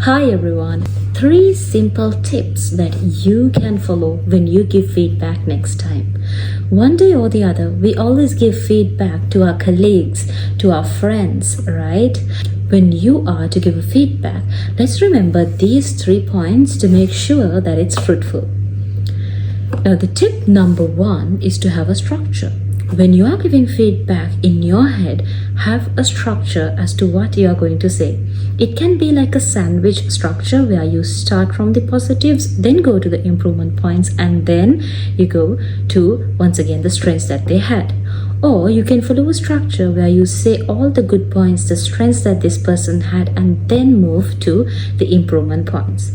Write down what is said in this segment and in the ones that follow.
Hi everyone. 3 simple tips that you can follow when you give feedback next time. One day or the other, we always give feedback to our colleagues, to our friends, right? When you are to give a feedback, let's remember these 3 points to make sure that it's fruitful. Now, the tip number 1 is to have a structure. When you are giving feedback in your head, have a structure as to what you are going to say. It can be like a sandwich structure where you start from the positives, then go to the improvement points, and then you go to, once again, the strengths that they had. Or you can follow a structure where you say all the good points, the strengths that this person had, and then move to the improvement points.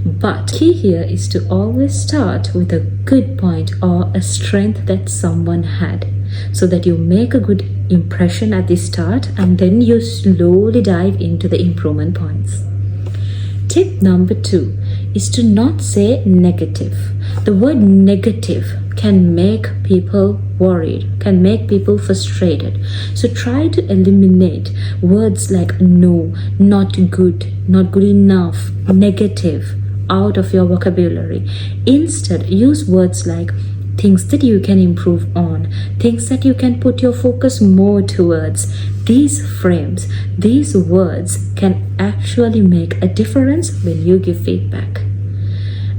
But key here is to always start with a good point or a strength that someone had, so that you make a good impression at the start and then you slowly dive into the improvement points. Tip number 2 is to not say negative. The word negative can make people worried, can make people frustrated. So try to eliminate words like no, not good enough, negative out of your vocabulary. Instead, use words like things that you can improve on, things that you can put your focus more towards. These frames, these words can actually make a difference when you give feedback.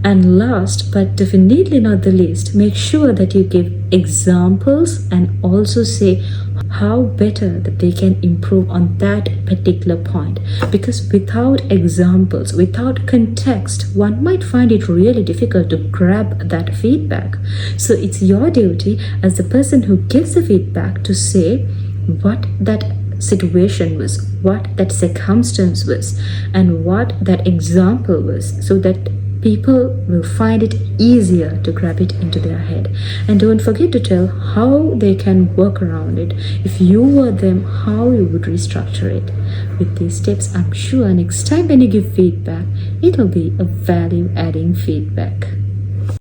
And last but definitely not the least, make sure that you give examples and also say how better that they can improve on that particular point. Because without examples, without context, one might find it really difficult to grab that feedback. So it's your duty as the person who gives the feedback to say what that situation was, what that circumstance was, and what that example was, so that people will find it easier to grab it into their head. And don't forget to tell how they can work around it. If you were them, how you would restructure it. With these tips, I'm sure next time when you give feedback, it'll be a value-adding feedback.